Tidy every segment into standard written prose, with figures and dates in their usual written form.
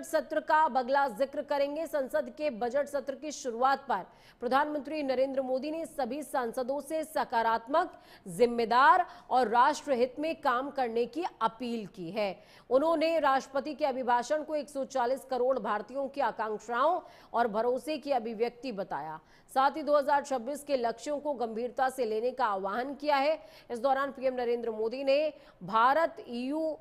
सत्र का अब अगला जिक्र करेंगे। संसद के बजट सत्र की शुरुआत पर प्रधानमंत्री नरेंद्र मोदी ने सभी सांसदों से सकारात्मक, जिम्मेदार और राष्ट्रहित में काम करने की अपील की है। उन्होंने राष्ट्रपति के अभिभाषण को 140 करोड़ भारतीयों की आकांक्षाओं और भरोसे की अभिव्यक्ति बताया। साथ ही 2026 के लक्ष्यों को गंभीरता से लेने का आह्वान किया है। इस दौरान पीएम नरेंद्र मोदी ने Bharat EU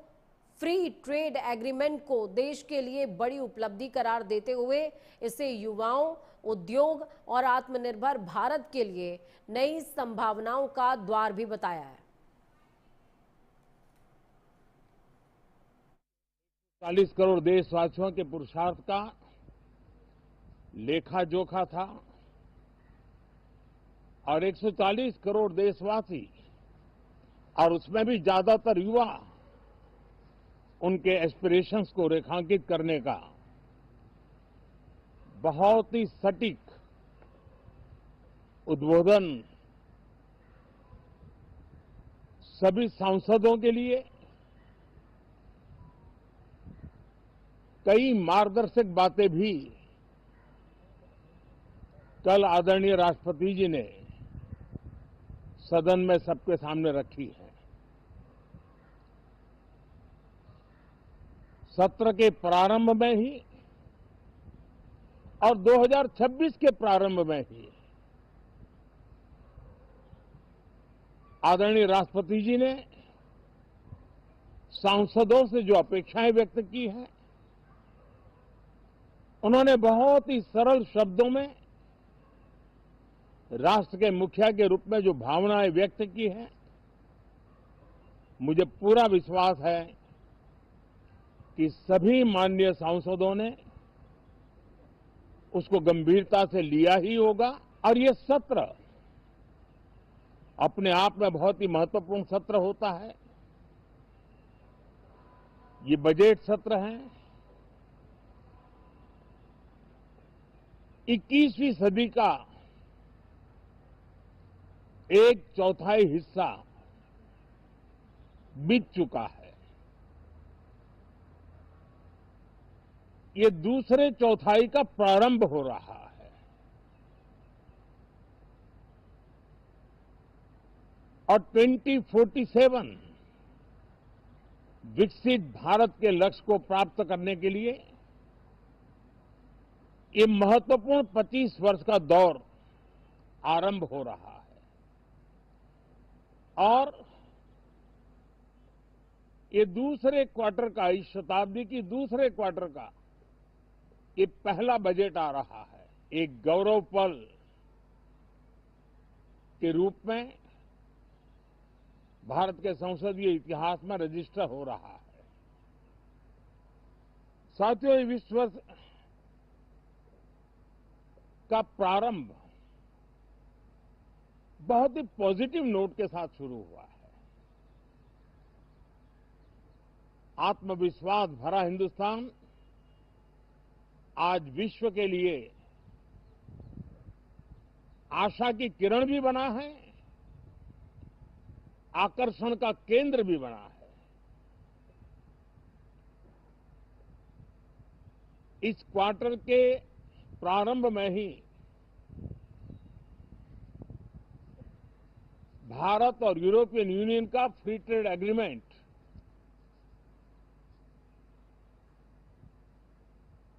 free trade agreement को देश के लिए बड़ी उपलब्धि करार देते हुए इसे युवाओं, उद्योग और आत्मनिर्भर भारत के लिए नई संभावनाओं का द्वार भी बताया है। 40 करोड़ देशवासियों के पुरुषार्थ का लेखा जोखा था और 140 करोड़ देशवासी और उसमें भी ज्यादातर युवा उनके एस्पिरेशंस को रेखांकित करने का बहुत ही सटीक उद्बोधन सभी सांसदों के लिए कई मार्गदर्शक बातें भी कल आदरणीय राष्ट्रपति जी ने सदन में सबके सामने रखी है। सत्र के प्रारंभ में ही और 2026 के प्रारंभ में ही आदरणीय राष्ट्रपति जी ने सांसदों से जो अपेक्षाएं व्यक्त की हैं, उन्होंने बहुत ही सरल शब्दों में राष्ट्र के मुखिया के रूप में जो भावनाएं व्यक्त की हैं, मुझे पूरा विश्वास है कि सभी माननीय सांसदों ने उसको गंभीरता से लिया ही होगा। और ये सत्र अपने आप में बहुत ही महत्वपूर्ण सत्र होता है। ये बजट सत्र है। 21वीं सदी का एक चौथाई हिस्सा बीत चुका है। ये दूसरे चौथाई का प्रारंभ हो रहा है और 2047 विकसित भारत के लक्ष्य को प्राप्त करने के लिए ये महत्वपूर्ण 25 वर्ष का दौर आरंभ हो रहा है। और ये दूसरे क्वार्टर का, इस शताब्दी की दूसरे क्वार्टर का ये पहला बजट आ रहा है। एक गौरव पल के रूप में भारत के संसदीय इतिहास में रजिस्टर हो रहा है। साथियों, इस वर्ष का प्रारंभ बहुत ही पॉजिटिव नोट के साथ शुरू हुआ है। आत्मविश्वास भरा हिंदुस्तान आज विश्व के लिए आशा की किरण भी बना है, आकर्षण का केंद्र भी बना है। इस क्वार्टर के प्रारंभ में ही भारत और यूरोपियन यूनियन का फ्री ट्रेड एग्रीमेंट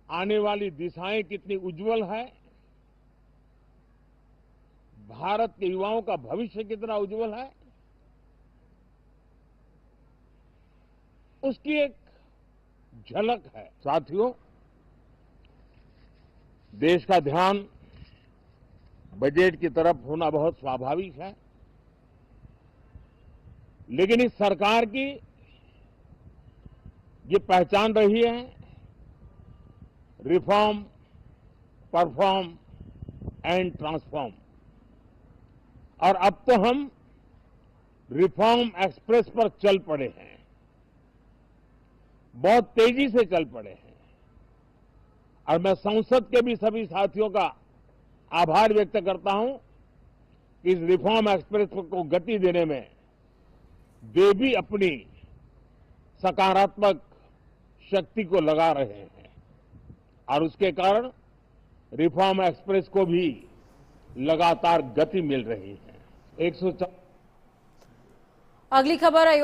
आने वाली दिशाएं कितनी उज्जवल है, भारत के युवाओं का भविष्य कितना उज्जवल है, उसकी एक झलक है। साथियों, देश का ध्यान बजट की तरफ होना बहुत स्वाभाविक है, लेकिन इस सरकार की ये पहचान रही है रिफॉर्म, परफॉर्म एंड ट्रांसफॉर्म। और अब तो हम रिफॉर्म एक्सप्रेस पर चल पड़े हैं, बहुत तेजी से चल पड़े हैं। और मैं संसद के भी सभी साथियों का आभार व्यक्त करता हूं कि इस रिफॉर्म एक्सप्रेस को गति देने में वे भी अपनी सकारात्मक शक्ति को लगा रहे हैं। और उसके कारण रिफॉर्म एक्सप्रेस को भी लगातार गति मिल रही है। 104 अगली खबर अयोध्या